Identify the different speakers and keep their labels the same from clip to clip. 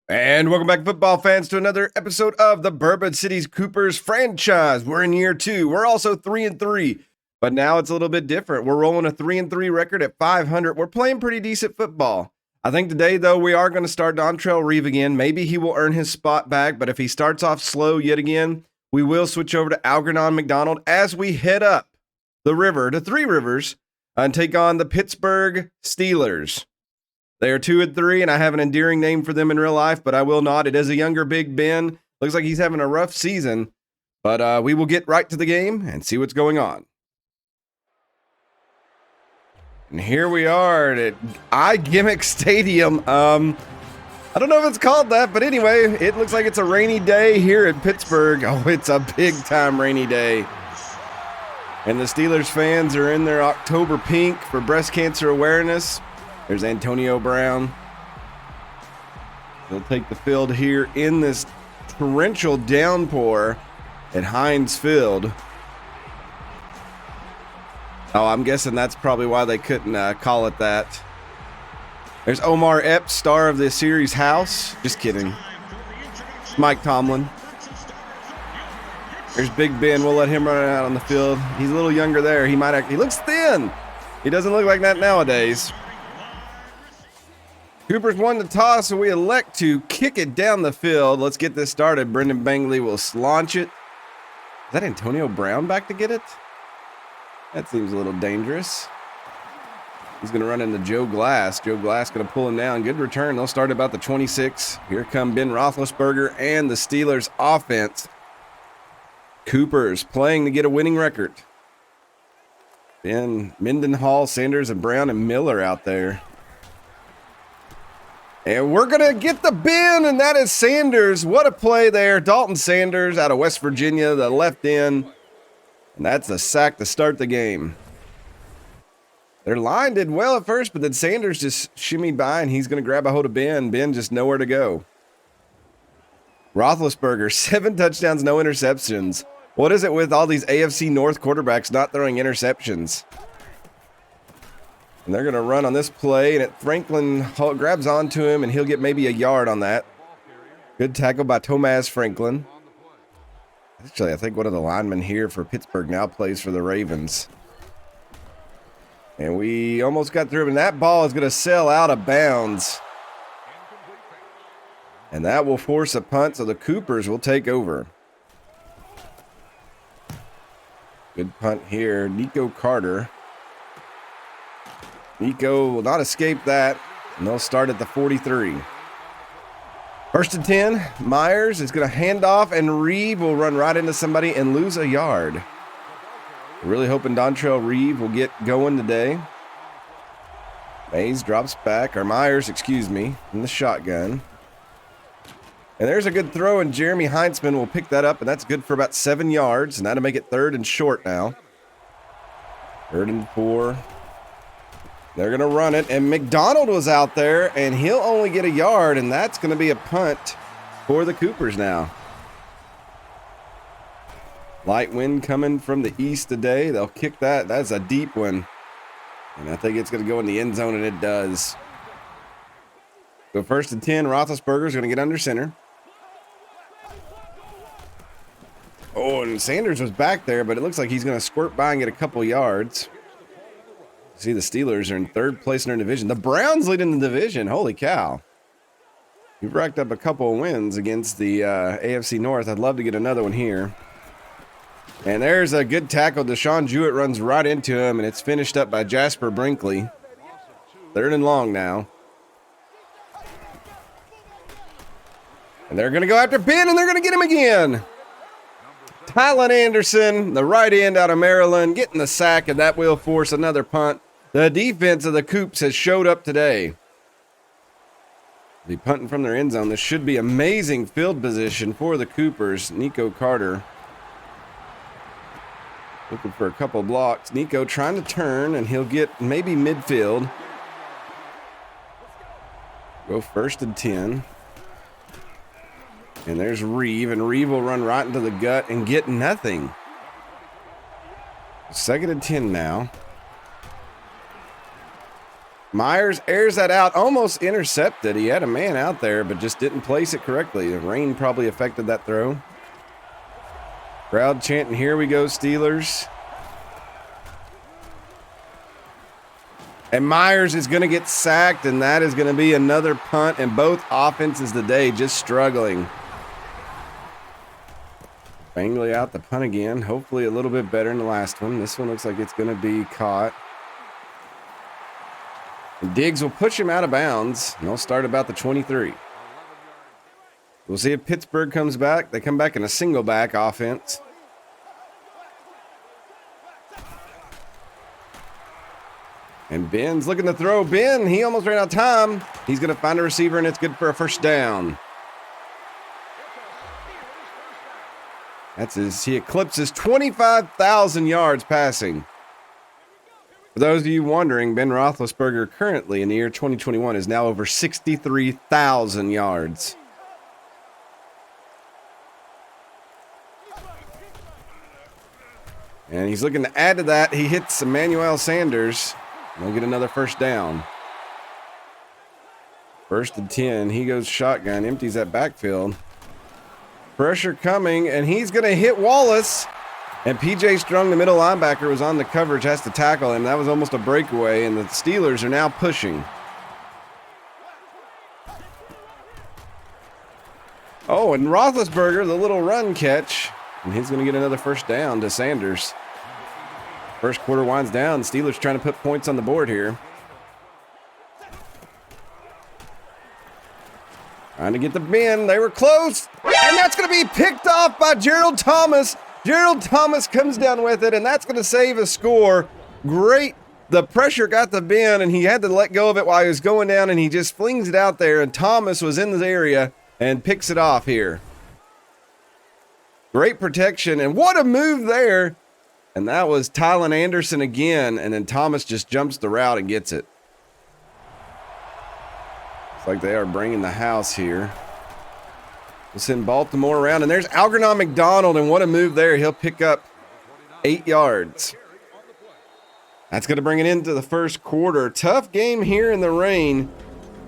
Speaker 1: And welcome back, football fans, to another episode of the Bourbon City Coopers Franchise. We're in year 2. We're also 3-3, but now it's a little bit different. We're rolling a 3-3 record at 500. We're playing pretty decent football. I think today, though, we are going to start Dontrell Reeve again. Maybe he will earn his spot back, but if he starts off slow yet again, we will switch over to Algernon McDonald as we head up the river to Three Rivers and take on the Pittsburgh Steelers. They are 2-3, and I have an endearing name for them in real life, but I will not. It is a younger Big Ben. Looks like he's having a rough season, but we will get right to the game and see what's going on. And here we are at iGimmick Stadium. I don't know if it's called that, but anyway, it looks like it's a rainy day here in Pittsburgh. Oh, it's a big-time rainy day. And the Steelers fans are in their October pink for breast cancer awareness. There's Antonio Brown. He'll take the field here in this torrential downpour at Heinz Field. Oh, I'm guessing that's probably why they couldn't call it that. There's Omar Epps, star of the series House. Just kidding. Mike Tomlin. There's Big Ben. We'll let him run out on the field. He's a little younger there. He looks thin. He doesn't look like that nowadays. Coopers won the toss, so we elect to kick it down the field. Let's get this started. Brendan Bangley will launch it. Is that Antonio Brown back to get it? That seems a little dangerous. He's going to run into Joe Glass. Joe Glass going to pull him down. Good return. They'll start about the 26. Here come Ben Roethlisberger and the Steelers offense. Coopers playing to get a winning record. Ben, Mendenhall, Sanders, and Brown and Miller out there. And we're going to get the Ben, and that is Sanders. What a play there. Dalton Sanders out of West Virginia, the left end. And that's a sack to start the game. Their line did well at first, but then Sanders just shimmied by, and he's going to grab a hold of Ben. Ben just nowhere to go. Roethlisberger, 7 touchdowns, no interceptions. What is it with all these AFC North quarterbacks not throwing interceptions? And they're going to run on this play, and Franklin grabs onto him, and he'll get maybe a yard on that. Good tackle by Tomas Franklin. Actually, I think one of the linemen here for Pittsburgh now plays for the Ravens. And we almost got through him, and that ball is going to sail out of bounds. And that will force a punt, so the Coopers will take over. Good punt here. Nico Carter. Nico will not escape that, and they'll start at the 43. First and 10, Myers is going to hand off, and Reeve will run right into somebody and lose a yard. We're really hoping Dontrell Reeve will get going today. Myers, excuse me, in the shotgun. And there's a good throw, and Jeremy Heintzman will pick that up, and that's good for about 7 yards, and that'll make it 3rd and short now. 3rd and 4. They're going to run it, and McDonald was out there, and he'll only get a yard, and that's going to be a punt for the Coopers now. Light wind coming from the east today. They'll kick that. That's a deep one, and I think it's going to go in the end zone, and it does. So 1st and 10, Roethlisberger is going to get under center. Oh, and Sanders was back there, but it looks like he's going to squirt by and get a couple yards. See, the Steelers are in 3rd place in their division. The Browns lead in the division. Holy cow. You've racked up a couple of wins against the AFC North. I'd love to get another one here. And there's a good tackle. Deshaun Jewett runs right into him, and it's finished up by Jasper Brinkley. 3rd and long now. And they're going to go after Ben, and they're going to get him again. Tylen Anderson, the right end out of Maryland, getting the sack, and that will force another punt. The defense of the Coops has showed up today. Be punting from their end zone. This should be amazing field position for the Coopers. Nico Carter looking for a couple blocks. Nico trying to turn, and he'll get maybe midfield. Go 1st and 10. And there's Reeve, and Reeve will run right into the gut and get nothing. 2nd and 10 now. Myers airs that out, almost intercepted. He had a man out there, but just didn't place it correctly. The rain probably affected that throw. Crowd chanting, "Here we go, Steelers." And Myers is going to get sacked, and that is going to be another punt, and both offenses today just struggling. Bangley out the punt again. Hopefully a little bit better than the last one. This one looks like it's going to be caught. And Diggs will push him out of bounds, and they'll start about the 23. We'll see if Pittsburgh comes back. They come back in a single back offense. And Ben's looking to throw. Ben, he almost ran out of time. He's going to find a receiver, and it's good for a first down. He eclipses 25,000 yards passing. For those of you wondering, Ben Roethlisberger currently in the year 2021 is now over 63,000 yards. And he's looking to add to that. He hits Emmanuel Sanders. They'll get another first down. 1st and 10. He goes shotgun, empties that backfield. Pressure coming, and he's going to hit Wallace. And P.J. Strong, the middle linebacker, was on the coverage, has to tackle him. That was almost a breakaway, and the Steelers are now pushing. Oh, and Roethlisberger, the little run catch. And he's going to get another first down to Sanders. First quarter winds down. The Steelers trying to put points on the board here. Trying to get the bin. They were close. And that's going to be picked off by Gerald Thomas. Gerald Thomas comes down with it, and that's going to save a score. Great. The pressure got the bin, and he had to let go of it while he was going down, and he just flings it out there, and Thomas was in the area and picks it off here. Great protection, and what a move there. And that was Tylen Anderson again, and then Thomas just jumps the route and gets it. Looks like they are bringing the house here. We'll send Baltimore around, and there's Algernon McDonald, and what a move there. He'll pick up 8 yards. That's going to bring it into the first quarter. Tough game here in the rain.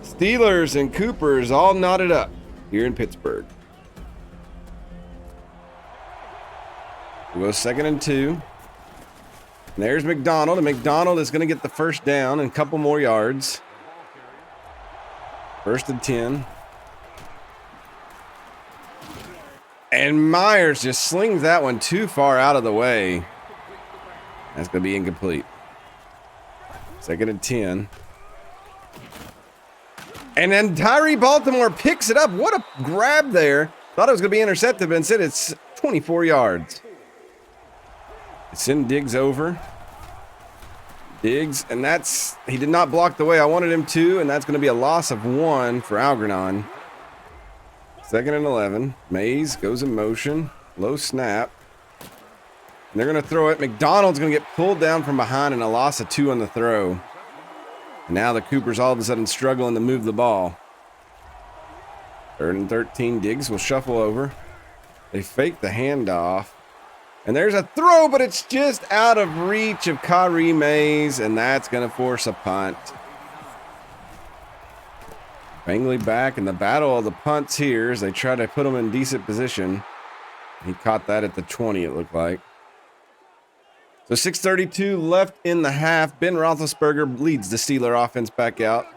Speaker 1: Steelers and Coopers all knotted up here in Pittsburgh. We'll go 2nd and 2. And there's McDonald, and McDonald is going to get the first down and a couple more yards. 1st and 10. And Myers just slings that one too far out of the way. That's going to be incomplete. 2nd and 10. And then Tyree Baltimore picks it up. What a grab there. Thought it was going to be intercepted, but instead it's 24 yards. Send Diggs over. Diggs, and he did not block the way I wanted him to, and that's going to be a loss of 1 for Algernon. 2nd and 11. Mays goes in motion. Low snap. And they're going to throw it. McDonald's going to get pulled down from behind, and a loss of 2 on the throw. And now the Coopers all of a sudden struggling to move the ball. 3rd and 13. Diggs will shuffle over. They fake the handoff. And there's a throw, but it's just out of reach of Kyrie Mays, and that's going to force a punt. Bangley back in the battle of the punts here as they try to put him in decent position. He caught that at the 20, it looked like. So 6:32 left in the half. Ben Roethlisberger leads the Steeler offense back out.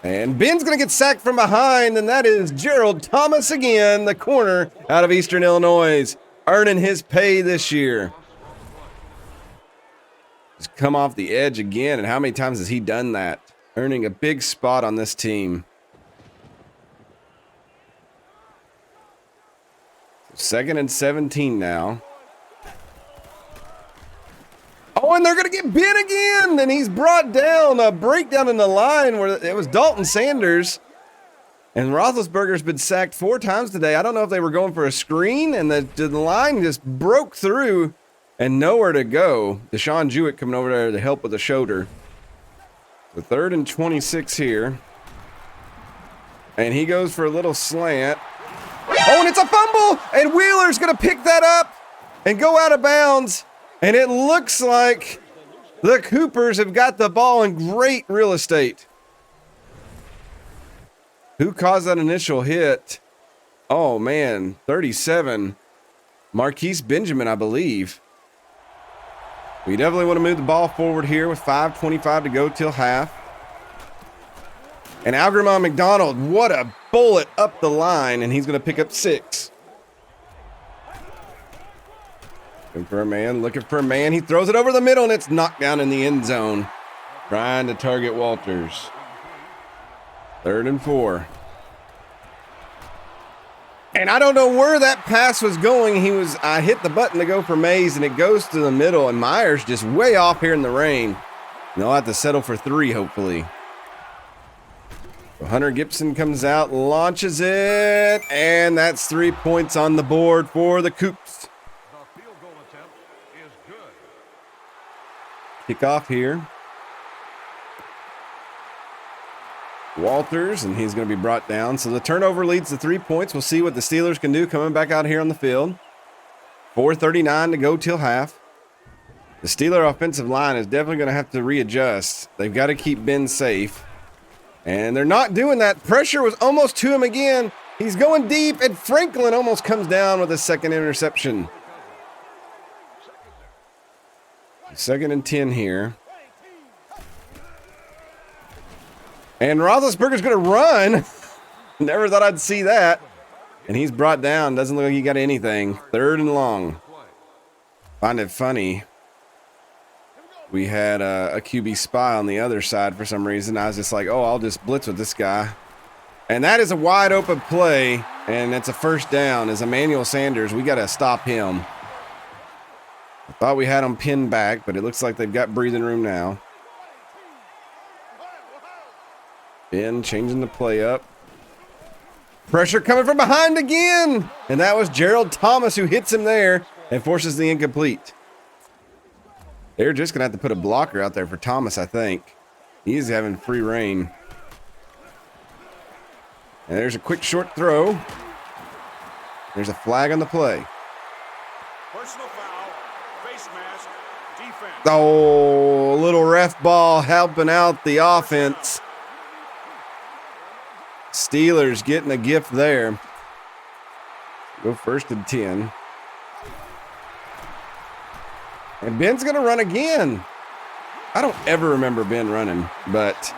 Speaker 1: And Ben's going to get sacked from behind, and that is Gerald Thomas again, the corner out of Eastern Illinois, earning his pay this year. Just come off the edge again, and how many times has he done that? Earning a big spot on this team. 2nd and 17 now. Oh, and they're going to get Ben again. And he's brought down a breakdown in the line where it was Dalton Sanders. And Roethlisberger's been sacked 4 times today. I don't know if they were going for a screen, and the line just broke through and nowhere to go. Deshaun Jewett coming over there to help with the shoulder. The 3rd and 26 here. And he goes for a little slant. Oh, and it's a fumble. And Wheeler's going to pick that up and go out of bounds. And it looks like The Coopers have got the ball in great real estate. Who caused that initial hit? Oh, man, 37. Marquise Benjamin, I believe. We definitely want to move the ball forward here with 5:25 to go till half. And Algernon McDonald, what a bullet up the line, and he's going to pick up 6. Looking for a man, looking for a man. He throws it over the middle, and it's knocked down in the end zone. Trying to target Walters. 3rd and 4. And I don't know where that pass was going. I hit the button to go for Mays, and it goes to the middle, and Myers just way off here in the rain. And they'll have to settle for 3, hopefully. So Hunter Gibson comes out, launches it, and that's 3 points on the board for the Coups.
Speaker 2: The field goal attempt is good.
Speaker 1: Kickoff here. Walters, and he's going to be brought down. So the turnover leads to 3 points. We'll see what the Steelers can do coming back out here on the field. 4:39 to go till half. The Steeler offensive line is definitely going to have to readjust. They've got to keep Ben safe. And they're not doing that. Pressure was almost to him again. He's going deep, and Franklin almost comes down with a second interception. 2nd and 10 here. And Roethlisberger's going to run. Never thought I'd see that. And he's brought down. Doesn't look like he got anything. 3rd and long. Find it funny. We had a QB spy on the other side for some reason. I was just like, oh, I'll just blitz with this guy. And that is a wide open play. And it's a 1st down. As Emmanuel Sanders, we got to stop him. I thought we had him pinned back, but it looks like they've got breathing room now. Ben changing the play up. Pressure coming from behind again. And that was Gerald Thomas who hits him there and forces the incomplete. They're just going to have to put a blocker out there for Thomas, I think. He's having free reign. And there's a quick short throw. There's a flag on the play.
Speaker 2: Personal foul, face mask, defense.
Speaker 1: Oh, a little ref ball helping out the offense. Steelers getting a gift there. Go 1st and 10. And Ben's going to run again. I don't ever remember Ben running, but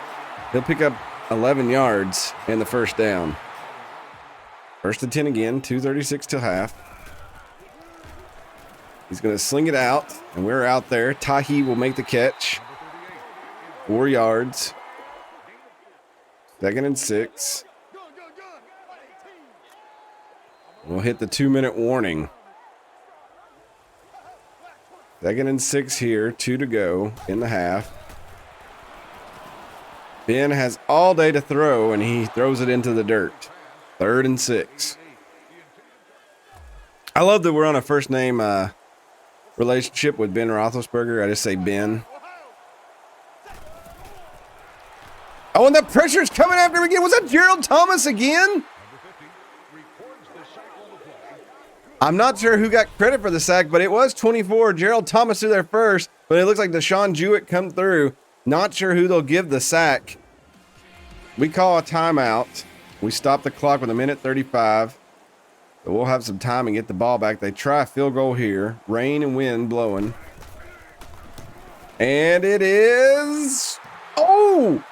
Speaker 1: he'll pick up 11 yards in the 1st down. 1st and 10 again, 2:36 till half. He's going to sling it out, and we're out there. Tahi will make the catch. 4 yards. 2nd and 6. We'll hit the 2-minute warning. 2nd and 6 here, 2 to go in the half. Ben has all day to throw, and he throws it into the dirt. 3rd and 6. I love that we're on a first name relationship with Ben Roethlisberger. I just say Ben. Oh, and that pressure's coming after him again. Was that Gerald Thomas again? I'm not sure who got credit for the sack, but it was 24. Gerald Thomas threw there first, but it looks like Deshaun Jewett come through. Not sure who they'll give the sack. We call a timeout. We stop the clock with 1:35. So we'll have some time and get the ball back. They try a field goal here. Rain and wind blowing. And it is... Oh!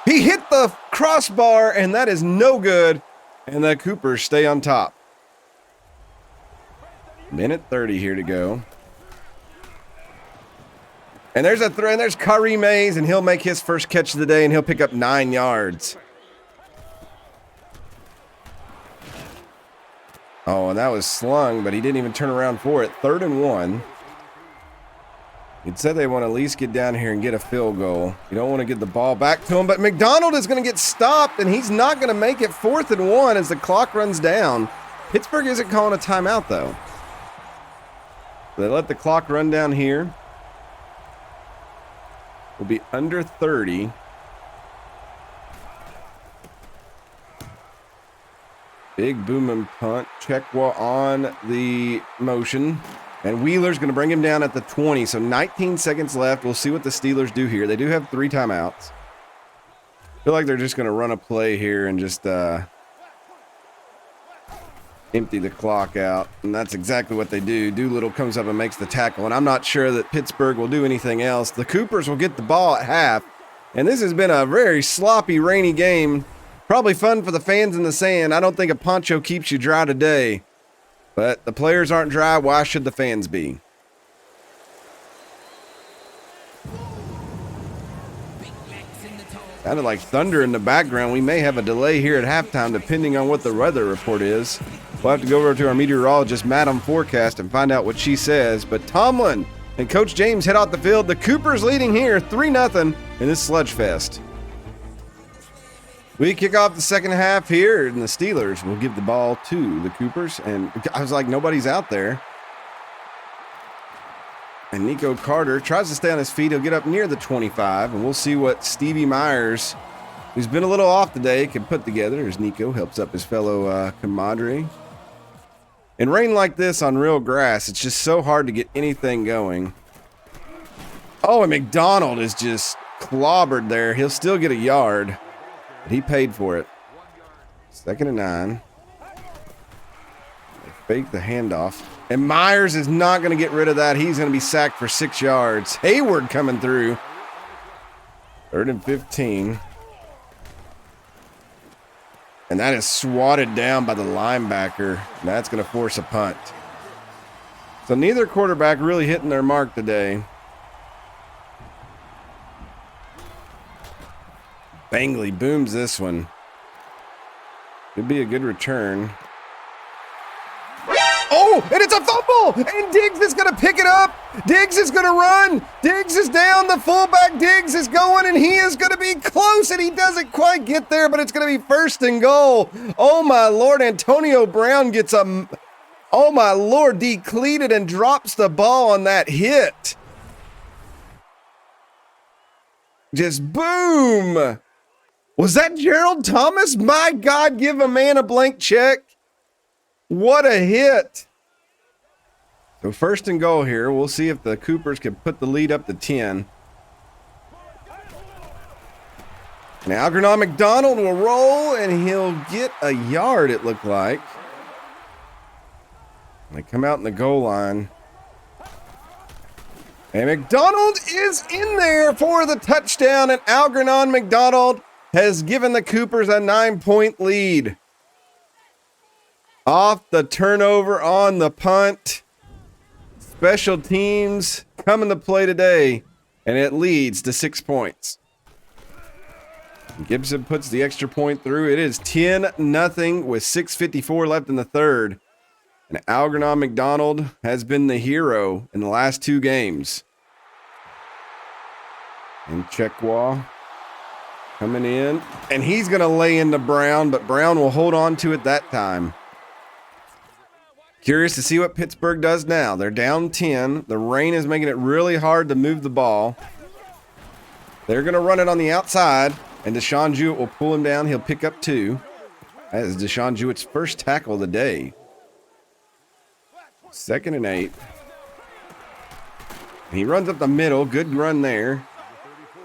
Speaker 1: He hit the crossbar, and that is no good. And the Coopers stay on top. 1:30 here to go. And there's a throw, and there's Kyrie Mays, and he'll make his first catch of the day, and he'll pick up 9 yards. Oh, and that was slung, but he didn't even turn around for it. 3rd and 1. It said they want to at least get down here and get a field goal. You don't want to get the ball back to him, but McDonald is going to get stopped, and he's not going to make it 4th and 1 as the clock runs down. Pittsburgh isn't calling a timeout, though. They let the clock run down here. We'll be under 30. Big boom and punt. Check on the motion. And Wheeler's going to bring him down at the 20. So 19 seconds left. We'll see what the Steelers do here. They do have 3 timeouts. I feel like they're just going to run a play here and just empty the clock out. And that's exactly what they do. Doolittle comes up and makes the tackle. And I'm not sure that Pittsburgh will do anything else. The Coopers will get the ball at half. And this has been a very sloppy, rainy game. Probably fun for the fans in the sand. I don't think a poncho keeps you dry today. But the players aren't dry. Why should the fans be? Sounded like thunder in the background. We may have a delay here at halftime depending on what the weather report is. We'll have to go over to our meteorologist, Madden Forecast, and find out what she says. But Tomlin and Coach James head out the field. The Coopers leading here 3-0 in this sludge fest. We kick off the second half here, and the Steelers will give the ball to the Coopers. And I was like, nobody's out there. And Nico Carter tries to stay on his feet. He'll get up near the 25, and we'll see what Stevie Myers, who's been a little off today, can put together as Nico helps up his fellow compadre. In rain like this on real grass, it's just so hard to get anything going. Oh, and McDonald is just clobbered there. He'll still get a yard. But he paid for it. 2nd and 9. They fake the handoff. And Myers is not going to get rid of that. He's going to be sacked for 6 yards. Hayward coming through. 3rd and 15. And that is swatted down by the linebacker. That's going to force a punt. So neither quarterback really hitting their mark today. Bangley booms this one. Could be a good return. Oh, and it's a fumble! And Diggs is going to pick it up. Diggs is going to run. Diggs is down. The fullback Diggs is going, and he is going to be close, and he doesn't quite get there, but it's going to be 1st and goal. Oh, my Lord. Antonio Brown gets a, oh, my Lord, decleated and drops the ball on that hit. Just boom. Was that Gerald Thomas? My God, give a man a blank check. What a hit. So 1st and goal here. We'll see if the Coopers can put the lead up to 10. Now Algernon McDonald will roll, and he'll get a yard, it looked like. They come out in the goal line. And McDonald is in there for the touchdown, and Algernon McDonald has given the Coopers a 9-point lead. Off the turnover on the punt. Special teams come into play today, and it leads to 6 points. Gibson puts the extra point through. It is 10-0 with 6:54 left in the third. And Algernon McDonald has been the hero in the last 2 games. And Chekwa coming in, and he's going to lay into Brown, but Brown will hold on to it that time. Curious to see what Pittsburgh does now. They're down 10. The rain is making it really hard to move the ball. They're going to run it on the outside, and Deshaun Jewett will pull him down. He'll pick up 2. That is Deshaun Jewett's first tackle of the day. 2nd and 8. He runs up the middle. Good run there.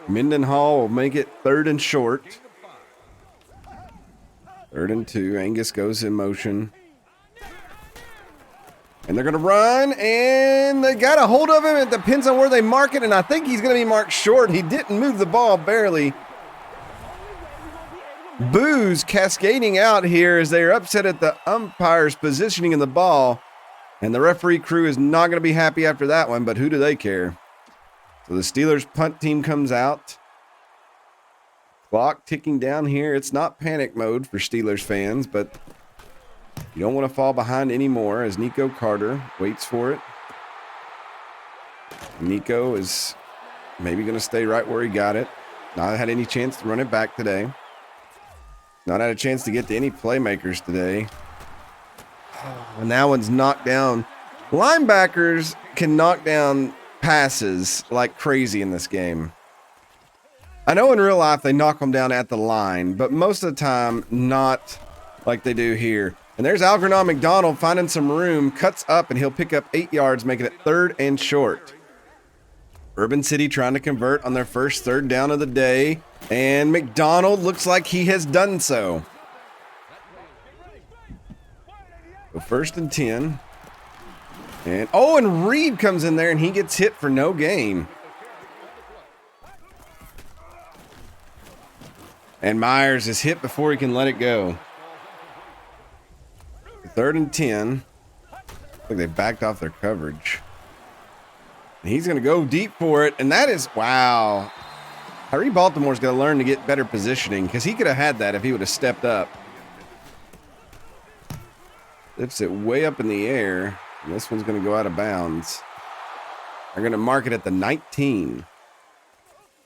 Speaker 1: Mendenhall will make it 3rd and short. 3rd and 2. Angus goes in motion. And they're going to run, and they got a hold of him. It depends on where they mark it, and I think he's going to be marked short. He didn't move the ball, barely. Boos cascading out here as they are upset at the umpire's positioning in the ball. And the referee crew is not going to be happy after that one, but who do they care? So the Steelers punt team comes out. Clock ticking down here. It's not panic mode for Steelers fans, but you don't want to fall behind anymore as Nico Carter waits for it. Nico is maybe going to stay right where he got it. Not had any chance to run it back today. Not had a chance to get to any playmakers today. And that one's knocked down. Linebackers can knock down passes like crazy in this game. I know in real life they knock them down at the line, but most of the time not like they do here. And there's Algernon McDonald finding some room, cuts up, and he'll pick up 8 yards, making it 3rd and short. Bourbon City trying to convert on their first 3rd down of the day, and McDonald looks like he has done so. So 1st and 10. And Reed comes in there, and he gets hit for no gain. And Myers is hit before he can let it go. 3rd and 10. Like they backed off their coverage. And he's going to go deep for it. And that is, wow. Tyree Baltimore's got to learn to get better positioning because he could have had that if he would have stepped up. Lifts it way up in the air. And this one's going to go out of bounds. They're going to mark it at the 19.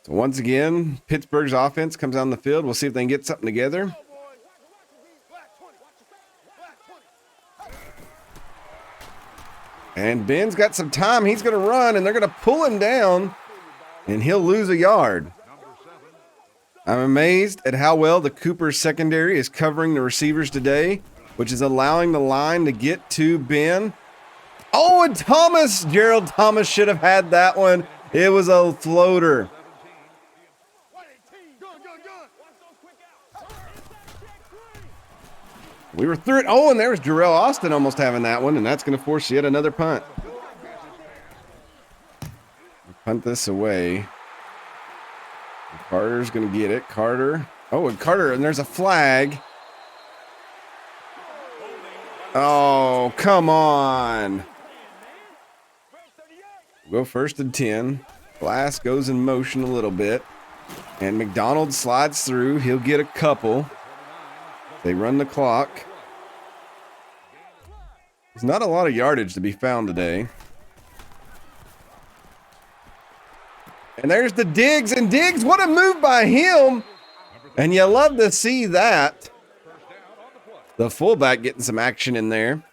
Speaker 1: So once again, Pittsburgh's offense comes on the field. We'll see if they can get something together. And Ben's got some time. He's going to run, and they're going to pull him down, and he'll lose a yard. I'm amazed at how well the Coopers secondary is covering the receivers today, which is allowing the line to get to Ben. Oh, and Thomas, Gerald Thomas should have had that one. It was a floater. We were through it. Oh, and there was Jarrell Austin almost having that one, and that's going to force yet another punt. Punt this away. Carter's going to get it. Carter. Oh, and Carter, and there's a flag. Oh, come on. We'll go 1st and 10. Glass goes in motion a little bit. And McDonald slides through. He'll get a couple. They run the clock. There's not a lot of yardage to be found today. And there's the Diggs. And Diggs, what a move by him. And you love to see that. The fullback getting some action in there.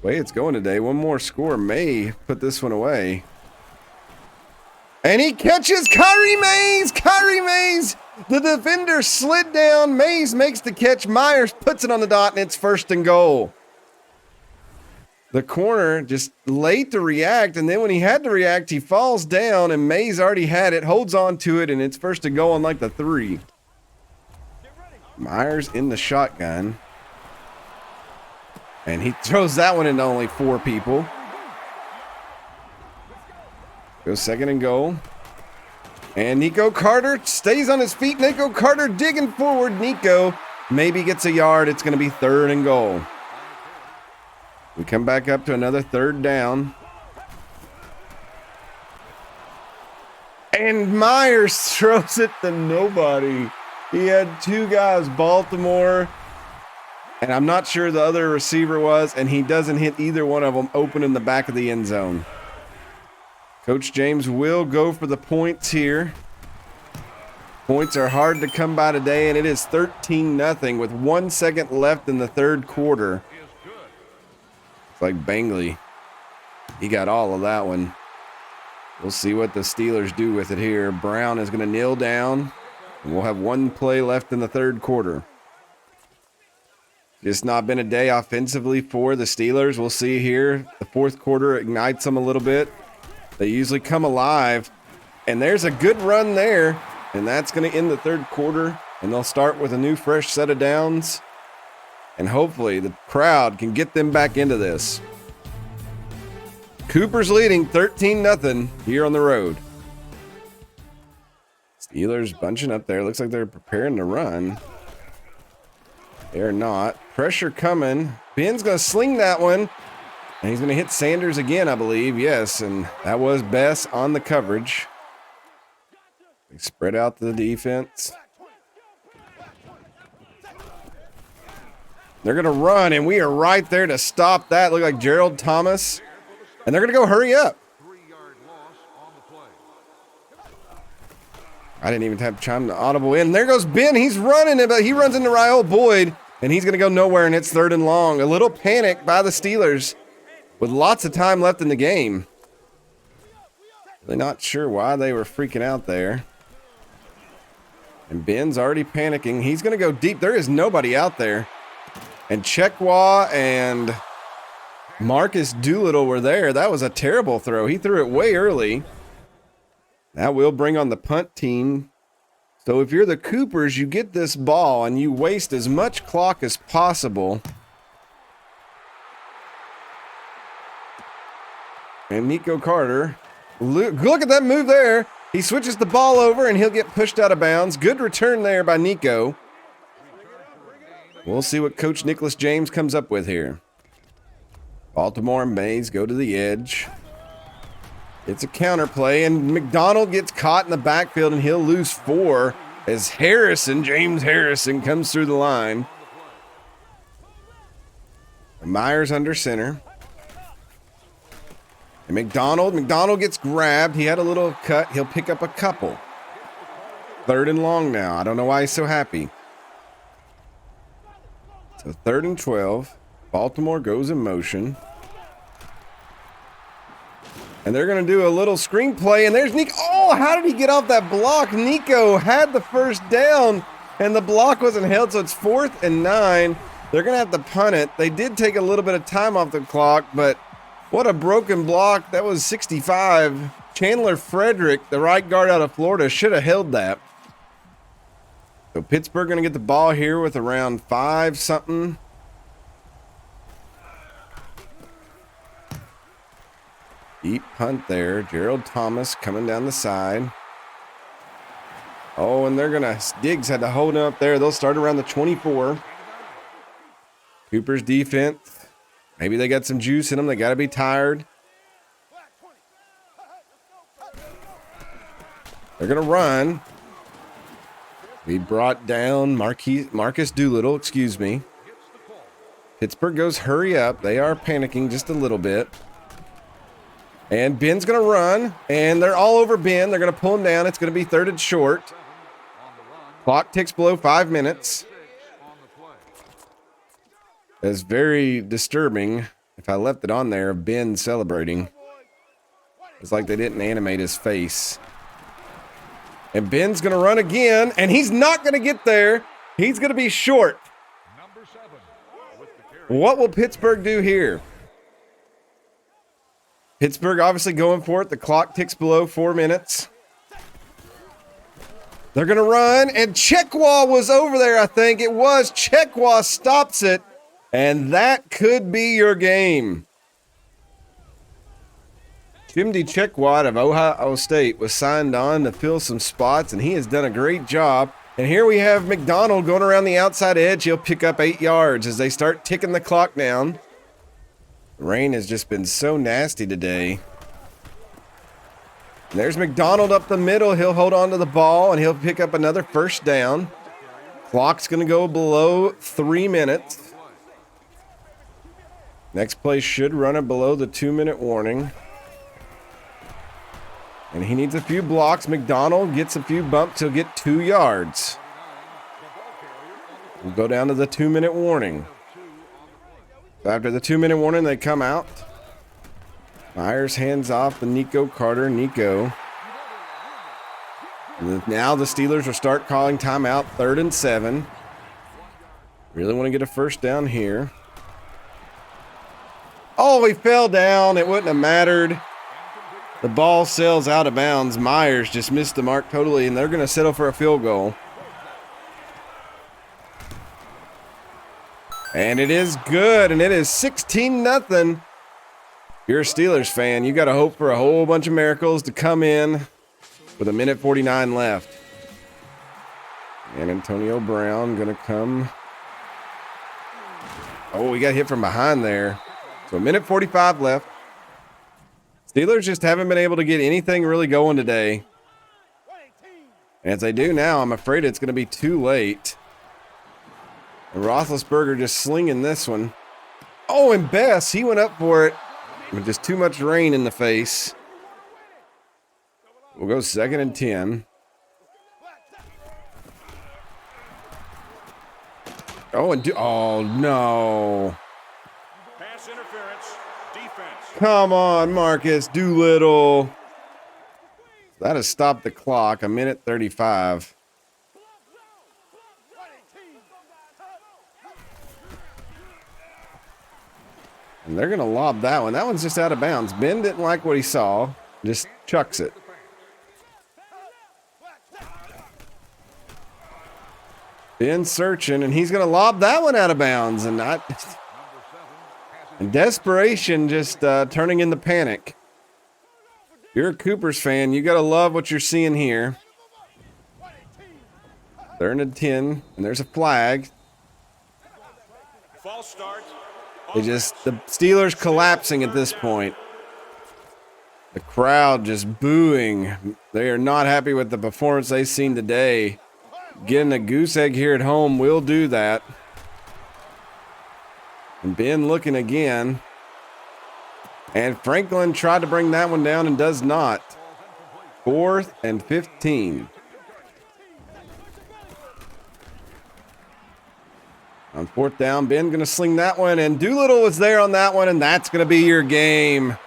Speaker 1: Way it's going today. One more score may put this one away. And he catches Kyrie Mays. Kyrie Mays. The defender slid down. Mays makes the catch. Myers puts it on the dot, and it's 1st and goal. The corner just late to react, and then when he had to react, he falls down, and Mays already had it, holds on to it, and it's 1st and goal on like the 3. Myers in the shotgun. And he throws that one into only 4 people. Goes 2nd and goal. And Nico Carter stays on his feet. Nico Carter digging forward. Nico maybe gets a yard. It's going to be 3rd and goal. We come back up to another 3rd down. And Myers throws it to nobody. He had 2 guys, Baltimore, and I'm not sure the other receiver was, and he doesn't hit either one of them open in the back of the end zone. Coach James will go for the points here. Points are hard to come by today, and it is 13-0 with 1 second left in the 3rd quarter. It's like Bangley. He got all of that one. We'll see what the Steelers do with it here. Brown is going to kneel down, and we'll have 1 play left in the 3rd quarter. Just not been a day offensively for the Steelers. We'll see here. The 4th quarter ignites them a little bit. They usually come alive, and there's a good run there, and that's going to end the 3rd quarter, and they'll start with a new fresh set of downs, and hopefully the crowd can get them back into this. Cooper's leading 13-0 here on the road. Steelers bunching up there. Looks like they're preparing to run. They're not. Pressure coming. Ben's going to sling that one. And he's going to hit Sanders again, I believe. Yes, and that was Bess on the coverage. They spread out the defense. They're going to run, and we are right there to stop that. Look like Gerald Thomas. And they're going to go hurry up. I didn't even have time to audible in. There goes Ben. He's running, but he runs into Raul Boyd, and he's going to go nowhere, and it's 3rd and long. A little panic by the Steelers with lots of time left in the game. Really not sure why they were freaking out there. And Ben's already panicking. He's going to go deep. There is nobody out there. And Chekwa and Marcus Doolittle were there. That was a terrible throw. He threw it way early. That will bring on the punt team. So if you're the Coopers, you get this ball and you waste as much clock as possible. And Nico Carter, look at that move there. He switches the ball over and he'll get pushed out of bounds. Good return there by Nico. We'll see what Coach Nicholas James comes up with here. Baltimore and Mays go to the edge. It's a counter play, and McDonald gets caught in the backfield, and he'll lose 4 as James Harrison, comes through the line. Myers under center. And McDonald gets grabbed. He had a little cut. He'll pick up a couple. 3rd and long now. I don't know why he's so happy. So 3rd and 12. Baltimore goes in motion. And they're going to do a little screen play. And there's Nico. Oh, how did he get off that block? Nico had the first down, and the block wasn't held. So it's 4th and 9. They're going to have to punt it. They did take a little bit of time off the clock, but what a broken block. That was 65. Chandler Frederick, the right guard out of Florida, should have held that. So Pittsburgh going to get the ball here with around 5-something. Deep punt there. Gerald Thomas coming down the side. Oh, and they're going to... Diggs had to hold him up there. They'll start around the 24. Cooper's defense. Maybe they got some juice in them. They got to be tired. They're going to run. We brought down Marcus Doolittle, excuse me. Pittsburgh goes hurry up. They are panicking just a little bit. And Ben's going to run, and they're all over Ben. They're going to pull him down. It's going to be 3rd and short. Clock ticks below 5 minutes. It's very disturbing if I left it on there of Ben celebrating. It's like they didn't animate his face. And Ben's going to run again, and he's not going to get there. He's going to be short. What will Pittsburgh do here? Pittsburgh obviously going for it. The clock ticks below 4 minutes. They're going to run, and Chekwa was over there, I think. It was. Chekwa stops it, and that could be your game. Chimdi Chekwa out of Ohio State was signed on to fill some spots, and he has done a great job. And here we have McDonald going around the outside edge. He'll pick up 8 yards as they start ticking the clock down. The rain has just been so nasty today. And there's McDonald up the middle. He'll hold on to the ball, and he'll pick up another first down. Clock's going to go below 3 minutes. Next play should run it below the 2-minute warning. And he needs a few blocks. McDonald gets a few bumps. He'll get 2 yards. We'll go down to the 2-minute warning. After the 2-minute warning, they come out. Myers hands off to Nico Carter. Nico. And now the Steelers will start calling timeout. 3rd and 7. Really want to get a first down here. Oh, he fell down. It wouldn't have mattered. The ball sails out of bounds. Myers just missed the mark totally, and they're going to settle for a field goal. And it is good, and it is 16-0. If you're a Steelers fan, you got to hope for a whole bunch of miracles to come in with 1:49 left. And Antonio Brown going to come. Oh, he got hit from behind there. So 1:45 left. Steelers just haven't been able to get anything really going today. And as they do now, I'm afraid it's going to be too late. And Roethlisberger just slinging this one. Oh, and Bess, he went up for it with just too much rain in the face. We'll go 2nd and 10. Oh, oh no.
Speaker 2: Pass interference, defense.
Speaker 1: Come on, Marcus Doolittle. That has stopped the clock, 1:35. And they're going to lob that one. That one's just out of bounds. Ben didn't like what he saw. Just chucks it. Ben searching, and he's going to lob that one out of bounds. And desperation just turning into panic. If you're a Coopers fan, you got to love what you're seeing here. 3rd and 10, and there's a flag.
Speaker 2: False start.
Speaker 1: The Steelers collapsing at this point. The crowd just booing. They are not happy with the performance they've seen today. Getting a goose egg here at home will do that. And Ben looking again. And Franklin tried to bring that one down and does not. 4th and 15. On 4th down, Ben going to sling that one, and Doolittle was there on that one, and that's going to be your game.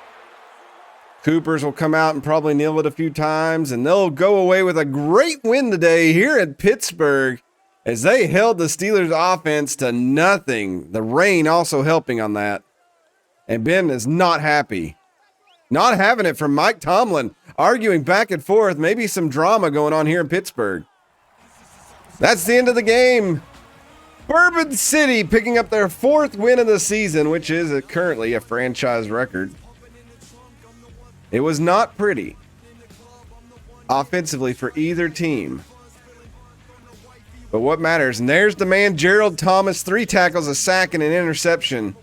Speaker 1: Coopers will come out and probably kneel it a few times, and they'll go away with a great win today here at Pittsburgh as they held the Steelers offense to nothing. The rain also helping on that. And Ben is not happy. Not having it from Mike Tomlin, arguing back and forth, maybe some drama going on here in Pittsburgh. That's the end of the game. Bourbon City picking up their 4th win of the season, which is currently a franchise record. It was not pretty offensively for either team. But what matters, and there's the man, Gerald Thomas, 3 tackles, a sack, and an interception.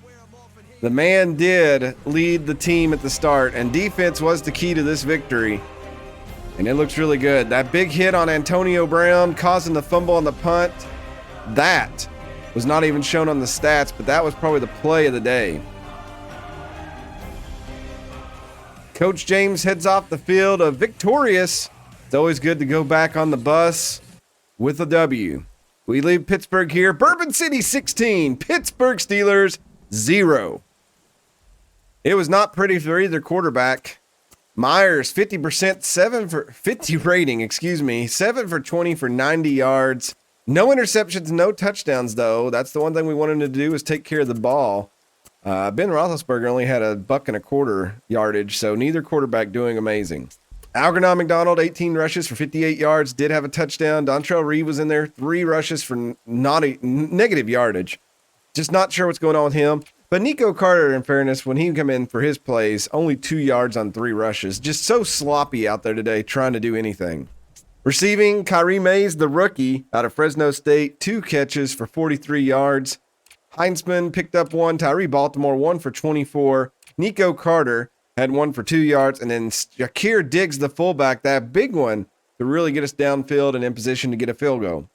Speaker 1: The man did lead the team at the start, and defense was the key to this victory. And it looks really good. That big hit on Antonio Brown causing the fumble on the punt, that was not even shown on the stats, but that was probably the play of the day. Coach James heads off the field victorious. It's always good to go back on the bus with a W. We leave Pittsburgh here. Bourbon City 16, Pittsburgh Steelers 0. It was not pretty for either quarterback. Myers 50 rating, 7 for 20 for 90 yards. No interceptions, no touchdowns, though. That's the one thing we wanted to do is take care of the ball. Ben Roethlisberger only had a $1.25 yardage, so neither quarterback doing amazing. Algernon McDonald, 18 rushes for 58 yards, did have a touchdown. Dontrell Reed was in there, 3 rushes for negative yardage. Just not sure what's going on with him. But Nico Carter, in fairness, when he come in for his plays, only 2 yards on 3 rushes. Just so sloppy out there today trying to do anything. Receiving, Kyrie Mays, the rookie out of Fresno State, 2 catches for 43 yards. Heinzman picked up 1. Tyree Baltimore, 1 for 24. Nico Carter had 1 for 2 yards. And then Shakir Diggs, the fullback, that big one to really get us downfield and in position to get a field goal.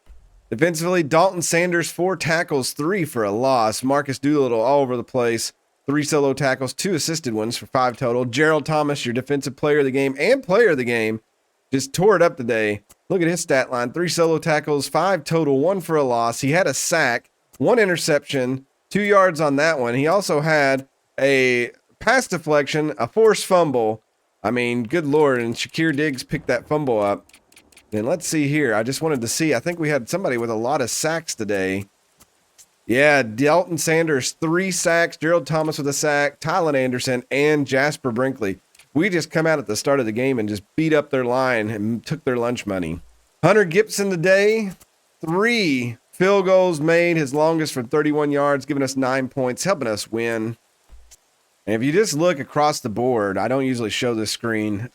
Speaker 1: Defensively, Dalton Sanders, 4 tackles, 3 for a loss. Marcus Doolittle all over the place. 3 solo tackles, 2 assisted ones for 5 total. Gerald Thomas, your defensive player of the game and player of the game, just tore it up today. Look at his stat line. 3 solo tackles, 5 total, 1 for a loss. He had a sack, 1 interception, 2 yards on that one. He also had a pass deflection, a forced fumble. I mean, good Lord. And Shakir Diggs picked that fumble up. Then let's see here. I just wanted to see. I think we had somebody with a lot of sacks today. Yeah, Dalton Sanders, 3 sacks. Gerald Thomas with a sack. Tylen Anderson and Jasper Brinkley. We just come out at the start of the game and just beat up their line and took their lunch money. Hunter Gibson today, 3 field goals made, his longest for 31 yards, giving us 9 points, helping us win. And if you just look across the board, I don't usually show this screen,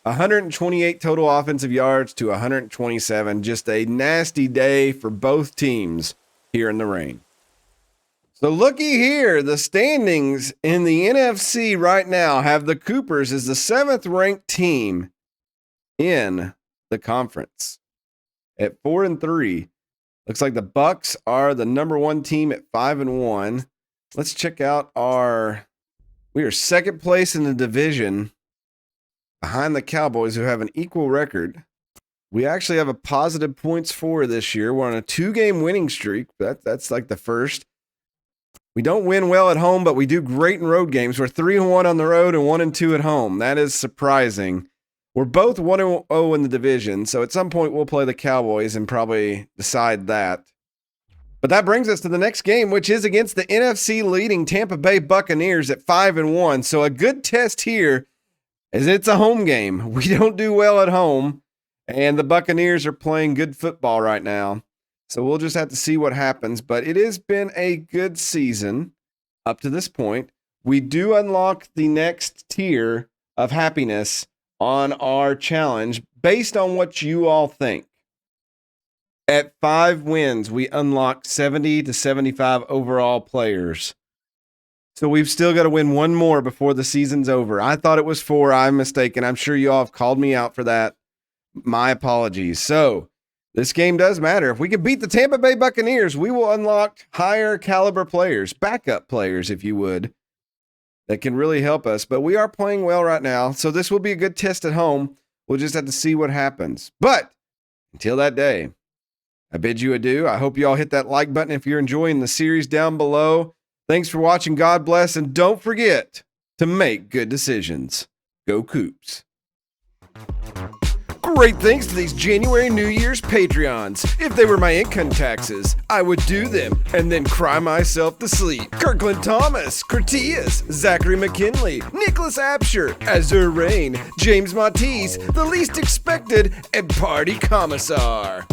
Speaker 1: 128 total offensive yards to 127. Just a nasty day for both teams here in the rain. So looky here, the standings in the NFC right now have the Coopers as the 7th ranked team in the conference at 4-3. Looks like the Bucks are the number 1 team at 5-1. Let's check out we are 2nd place in the division behind the Cowboys, who have an equal record. We actually have a positive points for this year. We're on a 2-game winning streak. That's like the first. We don't win well at home, but we do great in road games. We're 3-1 on the road and 1-2 at home. That is surprising. We're both 1-0 in the division, so at some point we'll play the Cowboys and probably decide that. But that brings us to the next game, which is against the NFC leading Tampa Bay Buccaneers at 5-1. So a good test here, as it's a home game. We don't do well at home, and the Buccaneers are playing good football right now. So we'll just have to see what happens. But it has been a good season up to this point. We do unlock the next tier of happiness on our challenge based on what you all think. At 5 wins, we unlocked 70 to 75 overall players. So we've still got to win one more before the season's over. I thought it was 4. I'm mistaken. I'm sure you all have called me out for that. My apologies. So this game does matter. If we can beat the Tampa Bay Buccaneers, we will unlock higher caliber players, backup players, if you would, that can really help us. But we are playing well right now, so this will be a good test at home. We'll just have to see what happens. But until that day, I bid you adieu. I hope you all hit that like button if you're enjoying the series down below. Thanks for watching. God bless. And don't forget to make good decisions. Go Coups. Great thanks to these January New Year's Patreons. If they were my income taxes, I would do them and then cry myself to sleep. Kirkland Thomas, Curtius, Zachary McKinley, Nicholas Absher, Azur Rain, James Matisse, The Least Expected, and Party Commissar.